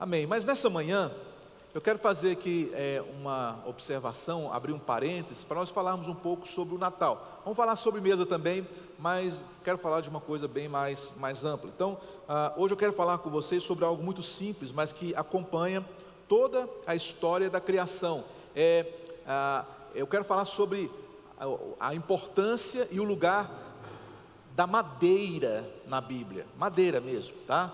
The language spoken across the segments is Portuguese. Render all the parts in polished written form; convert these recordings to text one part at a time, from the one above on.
Amém. Mas nessa manhã, eu quero fazer aqui uma observação, abrir um parênteses, para nós falarmos um pouco sobre o Natal. Vamos falar sobre mesa também, mas quero falar de uma coisa bem mais ampla. Então, hoje eu quero falar com vocês sobre algo muito simples, mas que acompanha toda a história da criação. Eu quero falar sobre a importância e o lugar da madeira na Bíblia. Madeira mesmo, tá?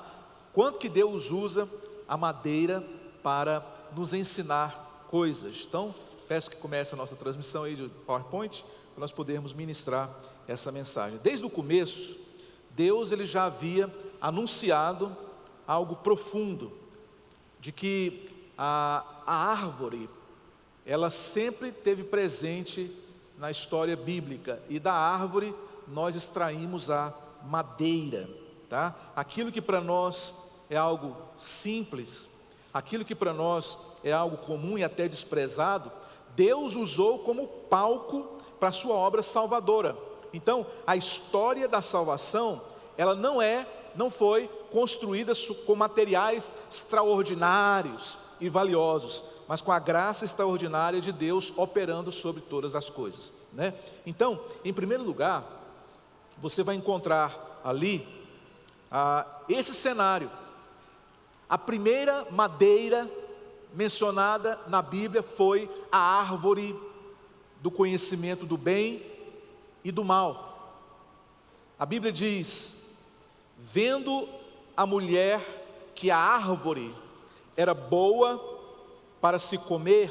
Quanto que Deus usa a madeira para nos ensinar coisas. Então, peço que comece a nossa transmissão aí de PowerPoint, para nós podermos ministrar essa mensagem. Desde o começo, Deus ele já havia anunciado algo profundo, de que a árvore, ela sempre esteve presente na história bíblica, e da árvore nós extraímos a madeira, tá? Aquilo que para nós é algo simples, aquilo que para nós é algo comum e até desprezado, Deus usou como palco para a sua obra salvadora. Então, a história da salvação, ela não foi construída com materiais extraordinários e valiosos, mas com a graça extraordinária de Deus operando sobre todas as coisas, né? Então, em primeiro lugar, você vai encontrar ali esse cenário. A primeira madeira mencionada na Bíblia foi a árvore do conhecimento do bem e do mal. A Bíblia diz: vendo a mulher que a árvore era boa para se comer,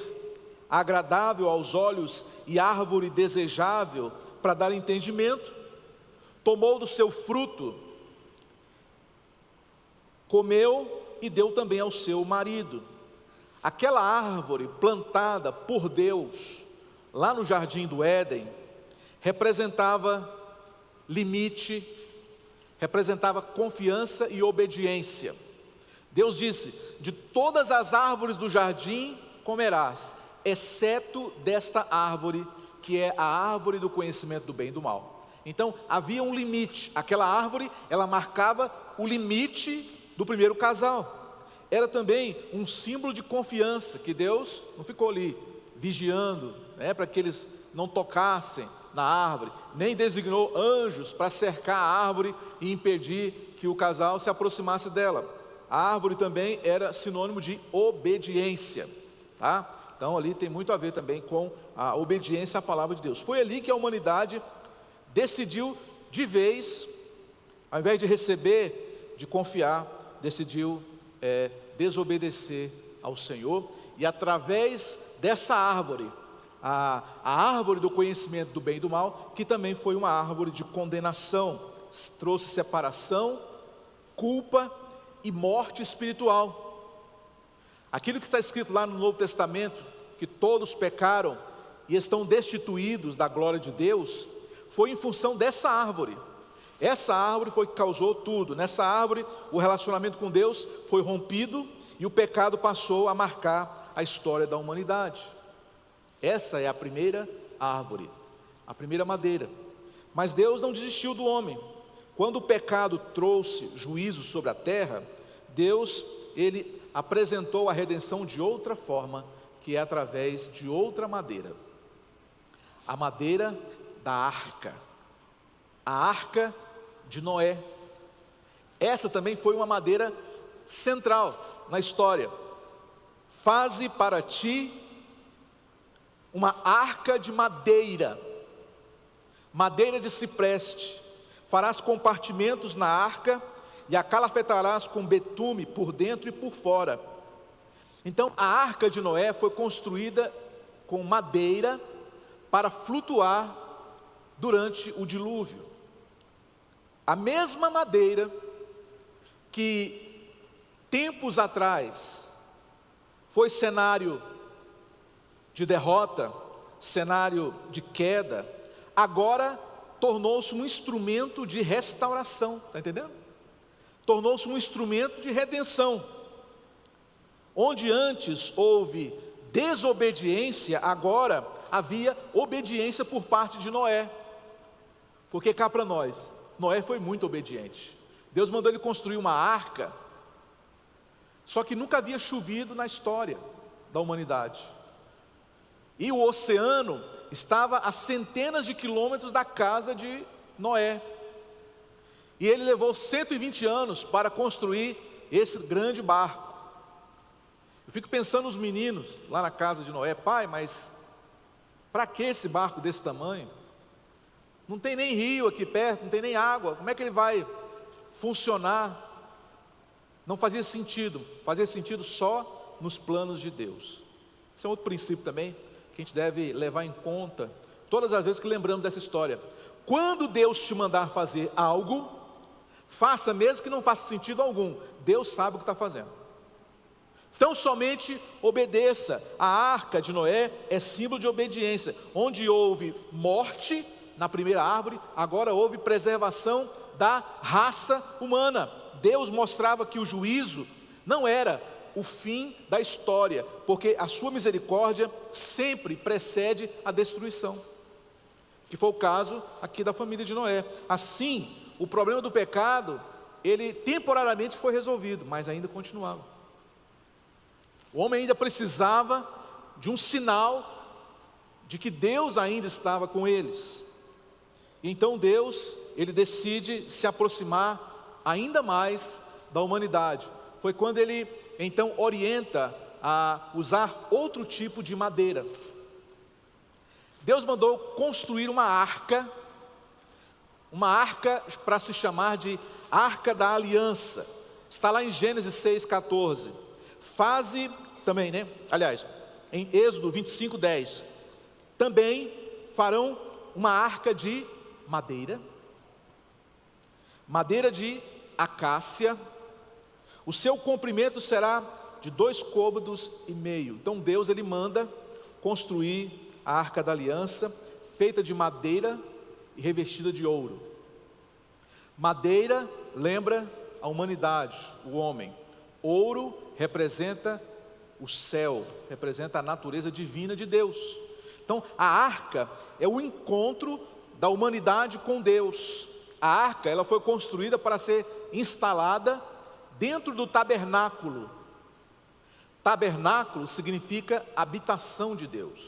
agradável aos olhos e árvore desejável para dar entendimento, tomou do seu fruto, comeu e deu também ao seu marido. Aquela árvore plantada por Deus lá no jardim do Éden representava limite, representava confiança e obediência. Deus disse: de todas as árvores do jardim comerás, exceto desta árvore, que é a árvore do conhecimento do bem e do mal. Então havia um limite. Aquela árvore, ela marcava o limite do primeiro casal. Era também um símbolo de confiança, que Deus não ficou ali vigiando, para que eles não tocassem na árvore, nem designou anjos para cercar a árvore e impedir que o casal se aproximasse dela. A árvore também era sinônimo de obediência, tá? Então ali tem muito a ver também com a obediência à palavra de Deus. Foi ali que a humanidade decidiu de vez, ao invés de receber, de confiar, decidiu desobedecer ao Senhor, e através dessa árvore, a árvore do conhecimento do bem e do mal, que também foi uma árvore de condenação, trouxe separação, culpa e morte espiritual. Aquilo que está escrito lá no Novo Testamento, que todos pecaram e estão destituídos da glória de Deus, foi em função dessa árvore. Essa árvore foi que causou tudo. Nessa árvore o relacionamento com Deus foi rompido e o pecado passou a marcar a história da humanidade. Essa é a primeira árvore, a primeira madeira. Mas Deus não desistiu do homem. Quando o pecado trouxe juízo sobre a terra, Deus, ele apresentou a redenção de outra forma, que é através de outra madeira. A madeira da arca. A arca de Noé. Essa também foi uma madeira central na história. Faze para ti uma arca de madeira, madeira de cipreste. Farás compartimentos na arca e a calafetarás com betume por dentro e por fora. Então a arca de Noé foi construída com madeira para flutuar durante o dilúvio. A mesma madeira que tempos atrás foi cenário de derrota, cenário de queda, agora tornou-se um instrumento de restauração, está entendendo? Tornou-se um instrumento de redenção. Onde antes houve desobediência, agora havia obediência por parte de Noé. Porque cá para nós, Noé foi muito obediente. Deus mandou ele construir uma arca Só que nunca havia chovido na história da humanidade. E o oceano estava a centenas de quilômetros da casa de Noé. E ele levou 120 anos para construir esse grande barco. Eu fico pensando nos meninos lá na casa de Noé: pai, mas para que esse barco desse tamanho? Não tem nem rio aqui perto, não tem nem água, como é que ele vai funcionar? Não fazia sentido só nos planos de Deus. Esse é outro princípio também que a gente deve levar em conta todas as vezes que lembramos dessa história. Quando Deus te mandar fazer algo, faça mesmo que não faça sentido algum, Deus sabe o que está fazendo. Então somente obedeça. A arca de Noé é símbolo de obediência. Onde houve morte na primeira árvore, agora houve preservação da raça humana. Deus mostrava que o juízo não era o fim da história, porque a sua misericórdia sempre precede a destruição, que foi o caso aqui da família de Noé. Assim, o problema do pecado, ele temporariamente foi resolvido, mas ainda continuava. O homem ainda precisava de um sinal de que Deus ainda estava com eles. E então Deus, ele decide se aproximar ainda mais da humanidade. Foi quando ele então orienta a usar outro tipo de madeira. Deus mandou construir uma arca para se chamar de Arca da Aliança. Está lá em Gênesis 6,14. Fase também, né? Aliás, em Êxodo 25:10. Também farão uma arca de madeira de acácia. O seu comprimento será de 2,5 côvados. Então Deus, ele manda construir a Arca da Aliança, feita de madeira e revestida de ouro. Madeira lembra a humanidade, o homem. Ouro representa o céu, representa a natureza divina de Deus. Então a arca é o encontro da humanidade com Deus. A arca, ela foi construída para ser instalada dentro do tabernáculo. Tabernáculo significa habitação de Deus.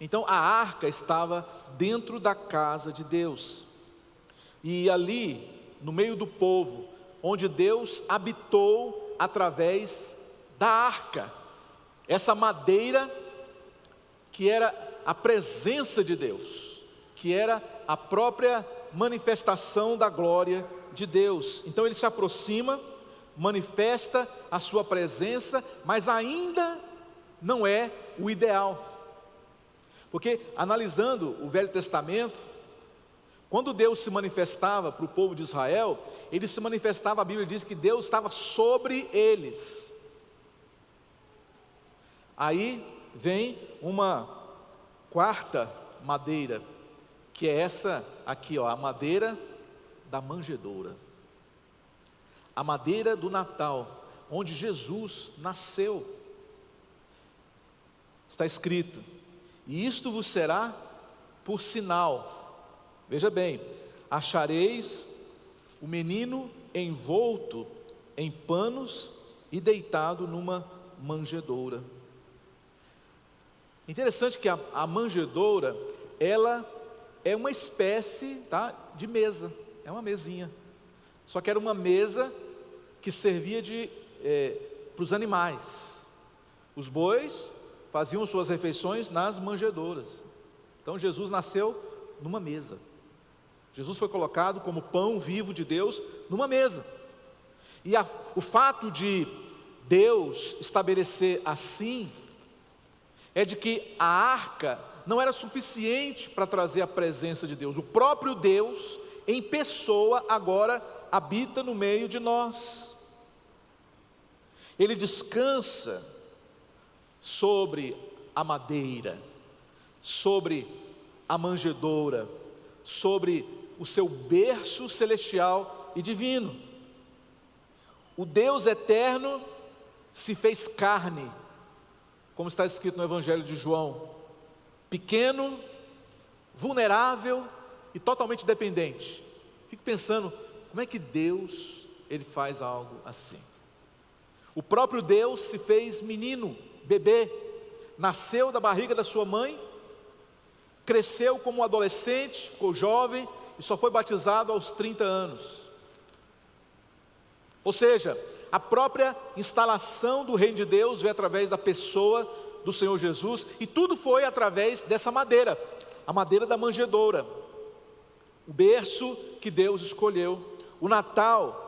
Então a arca estava dentro da casa de Deus. E ali, no meio do povo, onde Deus habitou através da arca. Essa madeira que era a presença de Deus, que era a própria manifestação da glória de Deus. Então ele se aproxima, manifesta a sua presença, mas ainda não é o ideal. Porque analisando o Velho Testamento, quando Deus se manifestava para o povo de Israel, ele se manifestava, a Bíblia diz que Deus estava sobre eles. Aí vem uma quarta madeira, que é essa aqui, ó, a madeira da manjedoura. A madeira do Natal, onde Jesus nasceu. Está escrito: e isto vos será por sinal. Veja bem, achareis o menino envolto em panos e deitado numa manjedoura. Interessante que a manjedoura, ela é uma espécie, tá, de mesa, é uma mesinha. Só que era uma mesa que servia para os animais. Os bois faziam suas refeições nas manjedouras. Então Jesus nasceu numa mesa. Jesus foi colocado como pão vivo de Deus numa mesa. E o fato de Deus estabelecer assim, é de que a arca não era suficiente para trazer a presença de Deus. O próprio Deus, em pessoa, agora habita no meio de nós. Ele descansa sobre a madeira, sobre a manjedoura, sobre o seu berço celestial e divino. O Deus eterno se fez carne, como está escrito no Evangelho de João, pequeno, vulnerável e totalmente dependente. Fico pensando, como é que Deus, ele faz algo assim? O próprio Deus se fez menino, bebê, nasceu da barriga da sua mãe, cresceu como adolescente, ficou jovem e só foi batizado aos 30 anos. Ou seja, a própria instalação do reino de Deus veio através da pessoa do Senhor Jesus, e tudo foi através dessa madeira, a madeira da manjedoura, o berço que Deus escolheu. O Natal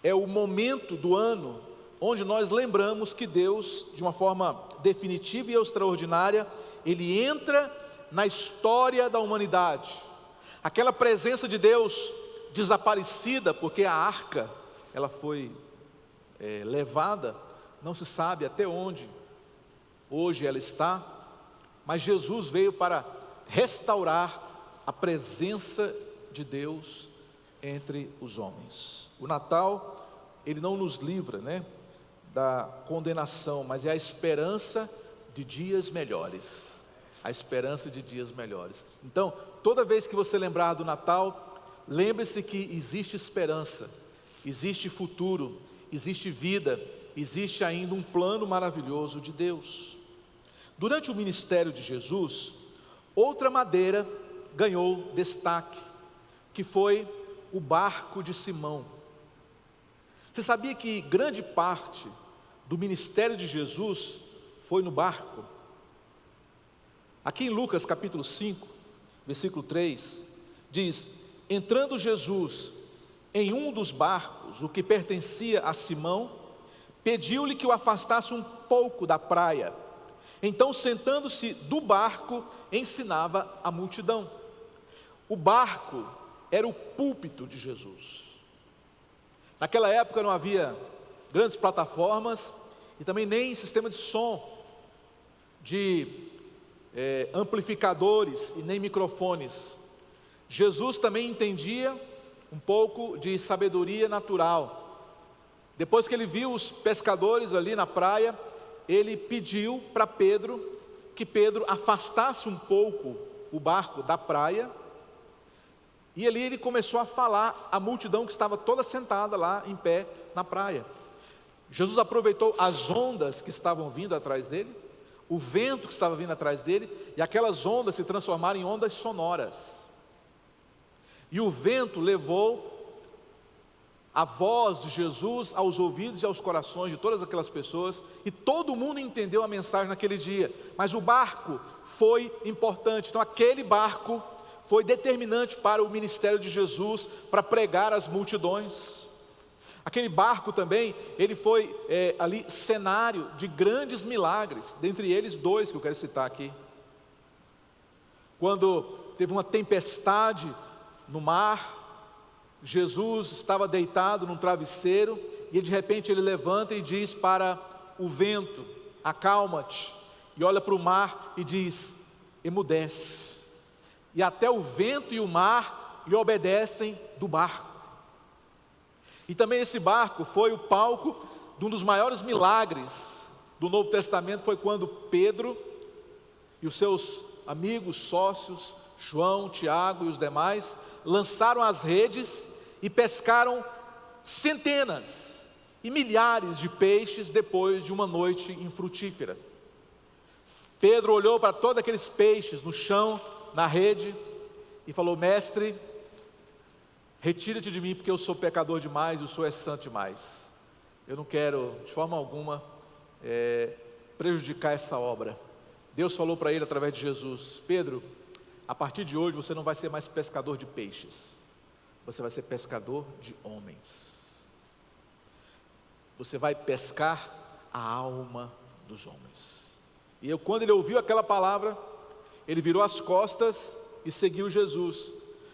é o momento do ano onde nós lembramos que Deus, de uma forma definitiva e extraordinária, Ele entra na história da humanidade. Aquela presença de Deus desaparecida, porque a arca, ela foi levada, não se sabe até onde hoje ela está, mas Jesus veio para restaurar a presença de Deus entre os homens. O Natal, ele não nos livra, da condenação, mas é a esperança de dias melhores. A esperança de dias melhores. Então, toda vez que você lembrar do Natal, lembre-se que existe esperança, existe futuro, existe vida, existe ainda um plano maravilhoso de Deus. Durante o ministério de Jesus, outra madeira ganhou destaque, que foi o barco de Simão. Você sabia que grande parte do ministério de Jesus foi no barco? Aqui em Lucas capítulo 5, versículo 3, diz: entrando Jesus em um dos barcos, o que pertencia a Simão, pediu-lhe que o afastasse um pouco da praia. Então, sentando-se do barco, ensinava a multidão. O barco era o púlpito de Jesus. Naquela época não havia grandes plataformas e também nem sistema de som, de amplificadores e nem microfones. Jesus também entendia um pouco de sabedoria natural. Depois que ele viu os pescadores ali na praia, ele pediu para Pedro que Pedro afastasse um pouco o barco da praia, e ali ele começou a falar à multidão que estava toda sentada lá em pé na praia. Jesus aproveitou as ondas que estavam vindo atrás dele, o vento que estava vindo atrás dele, e aquelas ondas se transformaram em ondas sonoras. E o vento levou a voz de Jesus aos ouvidos e aos corações de todas aquelas pessoas, e todo mundo entendeu a mensagem naquele dia. Mas o barco foi importante. Então aquele barco foi determinante para o ministério de Jesus, para pregar às multidões. Aquele barco também, ele foi ali cenário de grandes milagres, dentre eles dois que eu quero citar aqui. Quando teve uma tempestade no mar, Jesus estava deitado num travesseiro, e de repente ele levanta e diz para o vento: acalma-te, e olha para o mar e diz: emudece. E até o vento e o mar lhe obedecem do barco. E também esse barco foi o palco de um dos maiores milagres do Novo Testamento. Foi quando Pedro e os seus amigos, sócios, João, Tiago e os demais, lançaram as redes e pescaram centenas e milhares de peixes depois de uma noite infrutífera. Pedro olhou para todos aqueles peixes no chão, na rede, e falou: mestre, retira-te de mim, porque eu sou pecador demais, e o Senhor é santo demais. Eu não quero de forma alguma prejudicar essa obra. Deus falou para ele através de Jesus: Pedro, a partir de hoje você não vai ser mais pescador de peixes, você vai ser pescador de homens. Você vai pescar a alma dos homens. E quando ele ouviu aquela palavra, ele virou as costas e seguiu Jesus.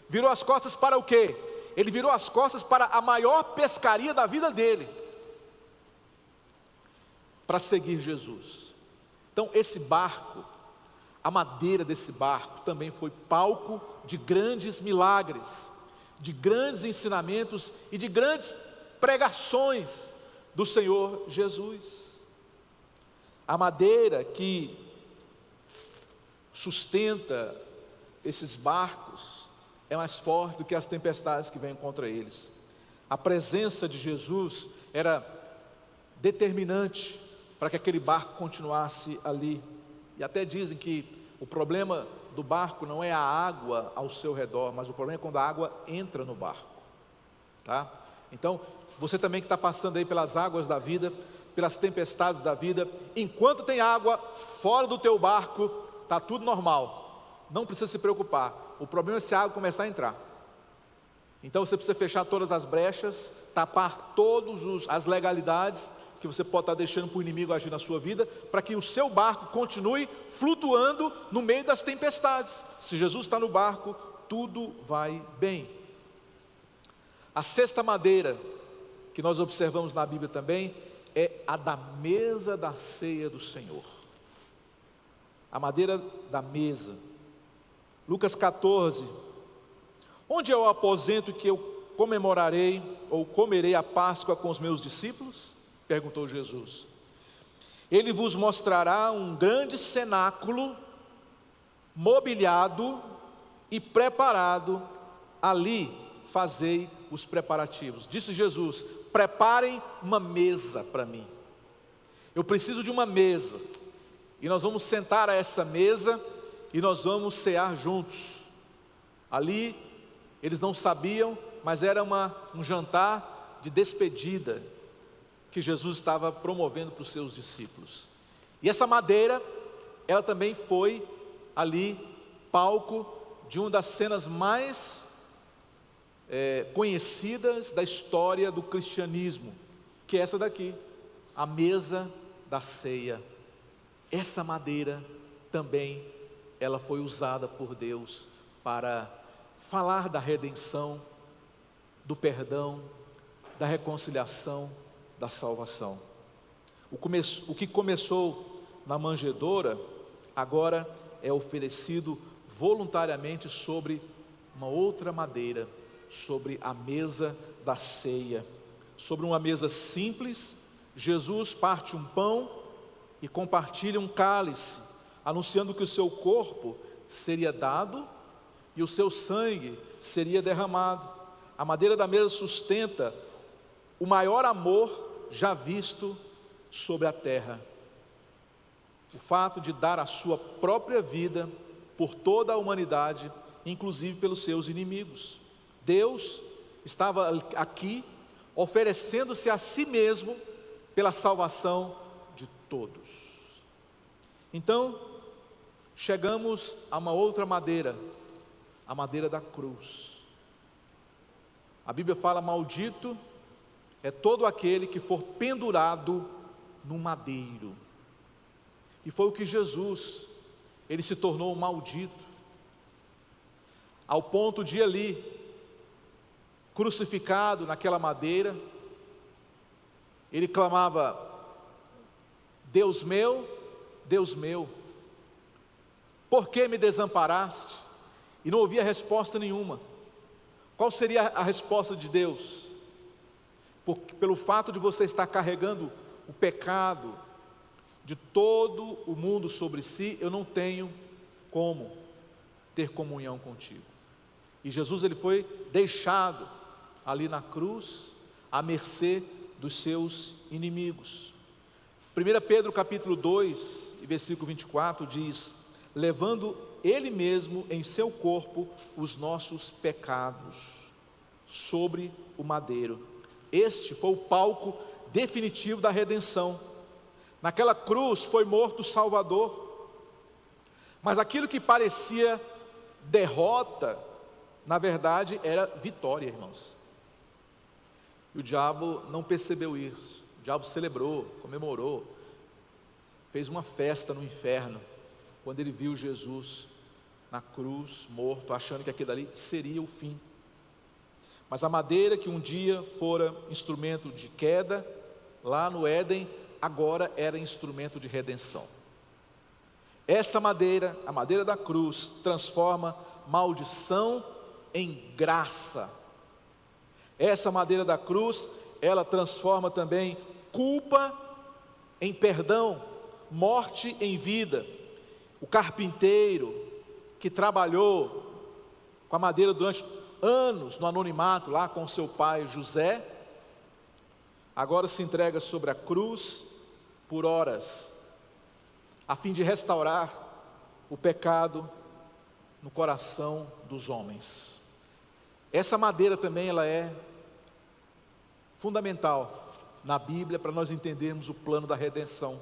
Virou as costas para o quê? Ele virou as costas para a maior pescaria da vida dele, para seguir Jesus. Então esse barco, a madeira desse barco também foi palco de grandes milagres, de grandes ensinamentos e de grandes pregações do Senhor Jesus. A madeira que sustenta esses barcos é mais forte do que as tempestades que vêm contra eles. A presença de Jesus era determinante para que aquele barco continuasse ali. E até dizem que o problema do barco não é a água ao seu redor, mas o problema é quando a água entra no barco, tá? Então, você também que está passando aí pelas águas da vida, pelas tempestades da vida, enquanto tem água fora do teu barco, está tudo normal, não precisa se preocupar. O problema é se a água começar a entrar. Então você precisa fechar todas as brechas, tapar todas as legalidades que você pode estar deixando para o inimigo agir na sua vida, para que o seu barco continue flutuando no meio das tempestades. Se Jesus está no barco, tudo vai bem. A sexta madeira que nós observamos na Bíblia também é a da mesa da ceia do Senhor. A madeira da mesa. Lucas 14. Onde é o aposento que eu comemorarei ou comerei a Páscoa com os meus discípulos? Perguntou Jesus. Ele vos mostrará um grande cenáculo, mobiliado e preparado, ali fazei os preparativos. Disse Jesus: preparem uma mesa para mim. Eu preciso de uma mesa, e nós vamos sentar a essa mesa, e nós vamos cear juntos. Ali, eles não sabiam, mas era um jantar de despedida, que Jesus estava promovendo para os seus discípulos. E essa madeira, ela também foi ali palco de uma das cenas mais conhecidas da história do cristianismo, que é essa daqui, a mesa da ceia. Essa madeira também, ela foi usada por Deus para falar da redenção, do perdão, da reconciliação, da salvação. O que começou na manjedoura, agora é oferecido voluntariamente sobre uma outra madeira, sobre a mesa da ceia. Sobre uma mesa simples, Jesus parte um pão e compartilha um cálice, anunciando que o seu corpo seria dado e o seu sangue seria derramado. A madeira da mesa sustenta o maior amor já visto sobre a terra. O fato de dar a sua própria vida por toda a humanidade, inclusive pelos seus inimigos. Deus estava aqui oferecendo-se a si mesmo pela salvação de todos. Então, chegamos a uma outra madeira, a madeira da cruz. A Bíblia fala: maldito é todo aquele que for pendurado no madeiro. E foi o que Jesus, ele se tornou maldito, ao ponto de ali, crucificado naquela madeira, ele clamava: Deus meu, por que me desamparaste? E não ouvia resposta nenhuma. Qual seria a resposta de Deus? Pelo fato de você estar carregando o pecado de todo o mundo sobre si, eu não tenho como ter comunhão contigo. E Jesus, ele foi deixado ali na cruz, à mercê dos seus inimigos. 1 Pedro capítulo 2, versículo 24 diz: levando ele mesmo em seu corpo os nossos pecados sobre o madeiro. Este foi o palco definitivo da redenção. Naquela cruz foi morto o Salvador, mas aquilo que parecia derrota, na verdade era vitória, irmãos. E o diabo não percebeu isso. O diabo celebrou, comemorou, fez uma festa no inferno, quando ele viu Jesus na cruz, morto, achando que aquilo ali seria o fim. Mas a madeira que um dia fora instrumento de queda, lá no Éden, agora era instrumento de redenção. Essa madeira, a madeira da cruz, transforma maldição em graça. Essa madeira da cruz, ela transforma também culpa em perdão, morte em vida. O carpinteiro que trabalhou com a madeira durante anos no anonimato lá com seu pai José, agora se entrega sobre a cruz por horas, a fim de restaurar o pecado no coração dos homens. Essa madeira também ela é fundamental na Bíblia para nós entendermos o plano da redenção.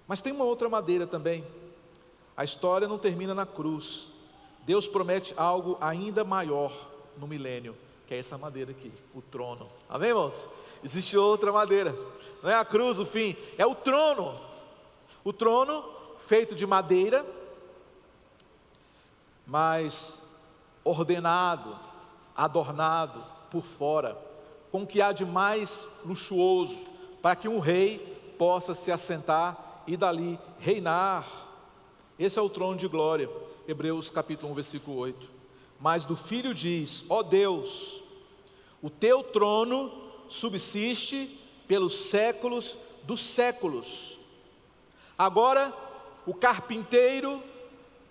Mas tem uma outra madeira também. A história não termina na cruz. Deus promete algo ainda maior no milênio, que é essa madeira aqui, o trono. Amém, irmãos? Existe outra madeira, não é a cruz o fim, é o trono. O trono feito de madeira, mas ordenado, adornado por fora, com o que há de mais luxuoso, para que um rei possa se assentar e dali reinar. Esse é o trono de glória. Hebreus capítulo 1, versículo 8. Mas do Filho diz: ó Deus, o teu trono subsiste pelos séculos dos séculos. Agora, o carpinteiro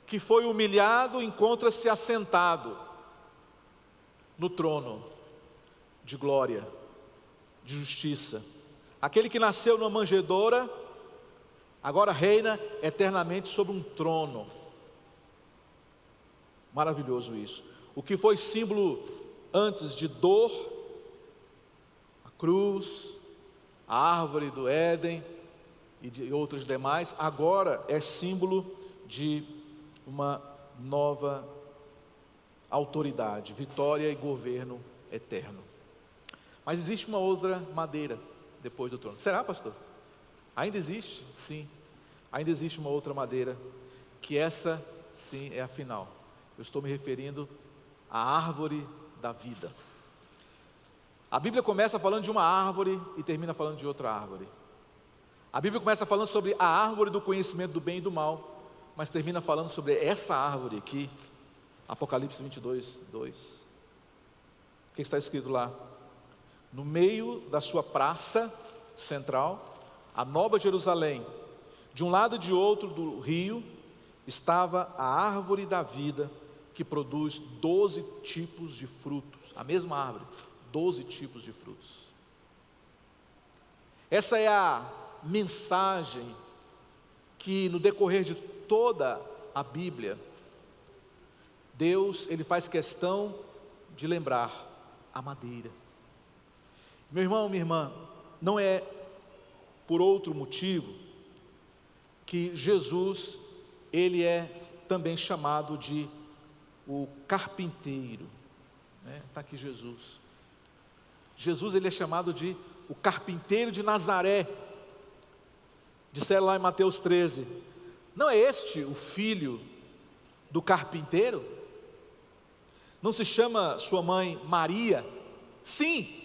que foi humilhado encontra-se assentado no trono de glória, de justiça. Aquele que nasceu numa manjedoura, agora reina eternamente sobre um trono. Maravilhoso isso. O que foi símbolo antes de dor, a cruz, a árvore do Éden e de outros demais, agora é símbolo de uma nova autoridade, vitória e governo eterno. Mas existe uma outra madeira depois do trono. Será, pastor? Ainda existe? Sim. Ainda existe uma outra madeira, que essa sim é a final. Eu estou me referindo à árvore da vida. A Bíblia começa falando de uma árvore e termina falando de outra árvore. A Bíblia começa falando sobre a árvore do conhecimento do bem e do mal, mas termina falando sobre essa árvore aqui, Apocalipse 22, 2. O que está escrito lá? No meio da sua praça central, a Nova Jerusalém, de um lado e de outro do rio, estava a árvore da vida, que produz 12 tipos de frutos. A mesma árvore, 12 tipos de frutos. Essa é a mensagem que no decorrer de toda a Bíblia, Deus, Ele faz questão de lembrar a madeira. Meu irmão, minha irmã, não é por outro motivo que Jesus, Ele é também chamado de o carpinteiro, né? Está aqui Jesus. Jesus, Ele é chamado de o carpinteiro de Nazaré. Disseram lá em Mateus 13, não é este o filho do carpinteiro? Não se chama sua mãe Maria? Sim,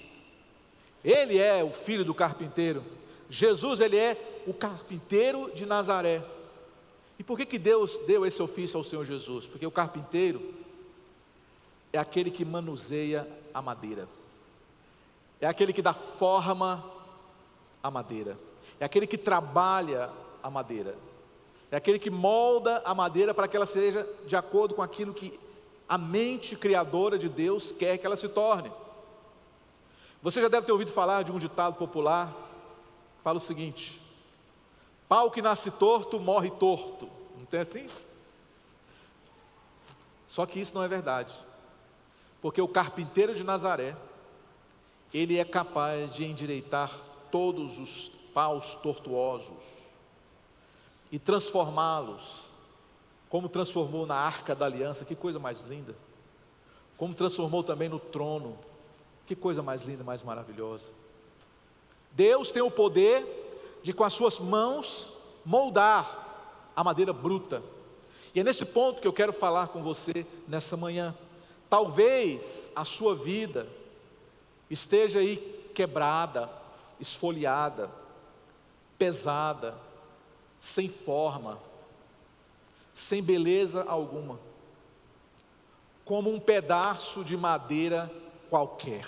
ele é o filho do carpinteiro. Jesus, ele é o carpinteiro de Nazaré. E por que Deus deu esse ofício ao Senhor Jesus? Porque o carpinteiro é aquele que manuseia a madeira, é aquele que dá forma à madeira, é aquele que trabalha a madeira, é aquele que molda a madeira para que ela seja de acordo com aquilo que a mente criadora de Deus quer que ela se torne. Você já deve ter ouvido falar de um ditado popular, que fala o seguinte: pau que nasce torto, morre torto. Não tem assim? Só que isso não é verdade, porque o carpinteiro de Nazaré, ele é capaz de endireitar todos os paus tortuosos e transformá-los, como transformou na Arca da Aliança. Que coisa mais linda! Como transformou também no trono. Que coisa mais linda, mais maravilhosa! Deus tem o poder de, com as suas mãos, moldar a madeira bruta. E é nesse ponto que eu quero falar com você nessa manhã. Talvez a sua vida esteja aí quebrada, esfoliada, pesada, sem forma, sem beleza alguma, como um pedaço de madeira qualquer,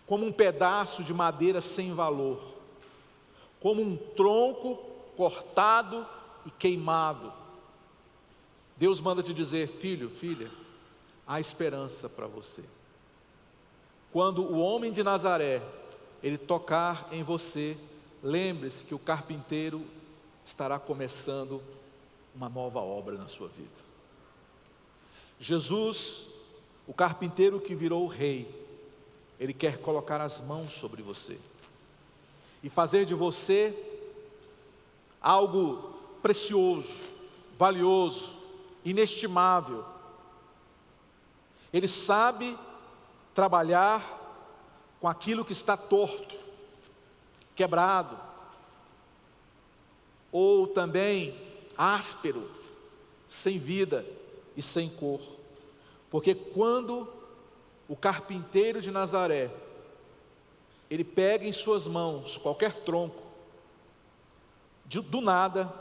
como um pedaço de madeira sem valor, como um tronco cortado e queimado. Deus manda te dizer: filho, filha, há esperança para você. Quando o homem de Nazaré Ele tocar em você, lembre-se que o carpinteiro estará começando uma nova obra na sua vida. Jesus, o carpinteiro que virou rei, Ele quer colocar as mãos sobre você e fazer de você algo precioso, valioso, inestimável. Ele sabe trabalhar com aquilo que está torto, quebrado, ou também áspero, sem vida e sem cor. Porque quando o carpinteiro de Nazaré, ele pega em suas mãos qualquer tronco, do nada,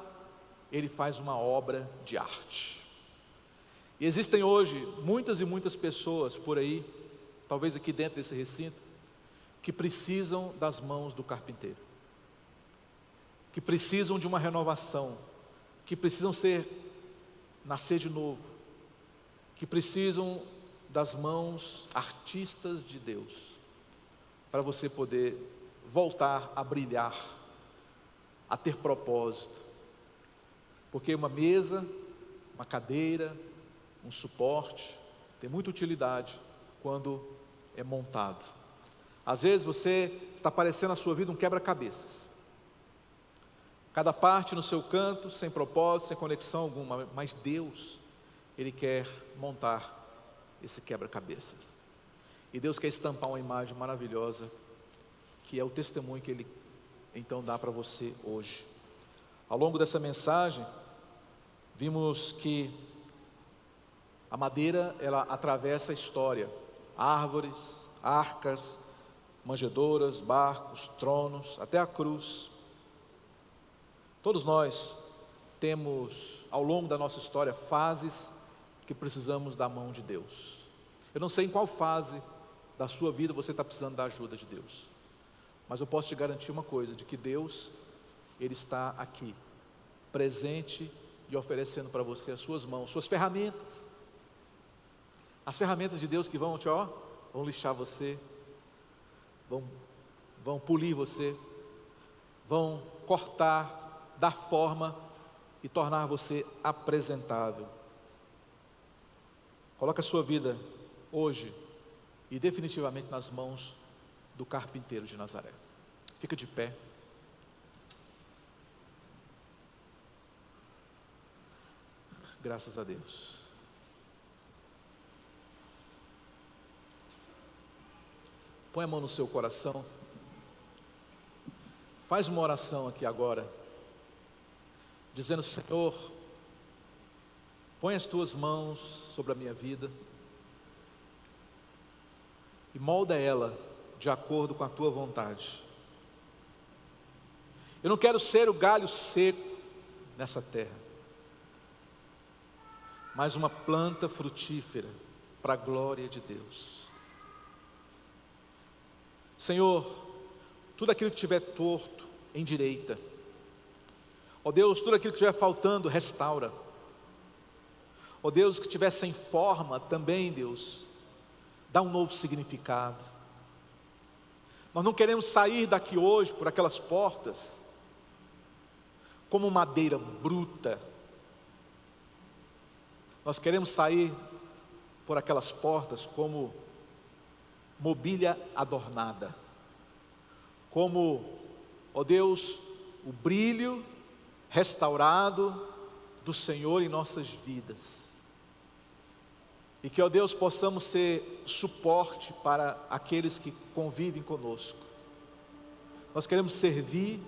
ele faz uma obra de arte. E existem hoje muitas e muitas pessoas por aí, talvez aqui dentro desse recinto, que precisam das mãos do carpinteiro, que precisam de uma renovação, que precisam nascer de novo, que precisam das mãos artistas de Deus, para você poder voltar a brilhar, a ter propósito. Porque uma mesa, uma cadeira, um suporte, tem muita utilidade quando é montado. Às vezes você está parecendo na sua vida um quebra-cabeças, cada parte no seu canto, sem propósito, sem conexão alguma, mas Deus, Ele quer montar esse quebra-cabeça, e Deus quer estampar uma imagem maravilhosa, que é o testemunho que Ele então dá para você hoje. Ao longo dessa mensagem, vimos que a madeira, ela atravessa a história, árvores, arcas, manjedouras, barcos, tronos, até a cruz. Todos nós temos, ao longo da nossa história, fases que precisamos da mão de Deus. Eu não sei em qual fase da sua vida você está precisando da ajuda de Deus, mas eu posso te garantir uma coisa, de que Deus, Ele está aqui, presente e oferecendo para você as suas mãos, suas ferramentas, as ferramentas de Deus que vão vão lixar você, vão polir você, vão cortar, dar forma e tornar você apresentável. Coloque a sua vida hoje e definitivamente nas mãos do carpinteiro de Nazaré. Fica de pé. Graças a Deus. Põe a mão no seu coração. Faz uma oração aqui agora, dizendo: Senhor, põe as tuas mãos sobre a minha vida e molda ela de acordo com a tua vontade. Eu não quero ser o galho seco nessa terra, mas uma planta frutífera para a glória de Deus. Senhor, tudo aquilo que estiver torto, endireita. Ó Deus, tudo aquilo que estiver faltando, restaura. Ó Deus, que estiver sem forma também, Deus, dá um novo significado. Nós não queremos sair daqui hoje por aquelas portas como madeira bruta. Nós queremos sair por aquelas portas como mobília adornada, como, ó Deus, o brilho restaurado do Senhor em nossas vidas. E que, ó Deus, possamos ser suporte para aqueles que convivem conosco. Nós queremos servir,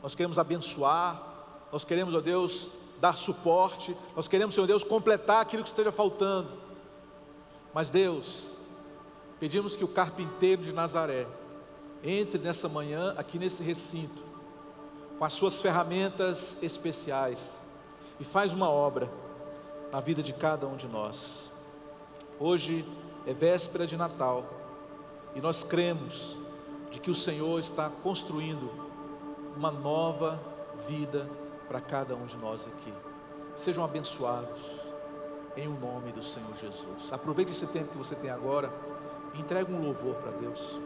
nós queremos abençoar, nós queremos, ó Deus, dar suporte, nós queremos, Senhor Deus, completar aquilo que esteja faltando. Mas, Deus, pedimos que o carpinteiro de Nazaré entre nessa manhã, aqui nesse recinto, com as suas ferramentas especiais, e faz uma obra na vida de cada um de nós. Hoje é véspera de Natal, e nós cremos de que o Senhor está construindo uma nova vida para cada um de nós aqui. Sejam abençoados em o nome do Senhor Jesus. Aproveite esse tempo que você tem agora e entregue um louvor para Deus.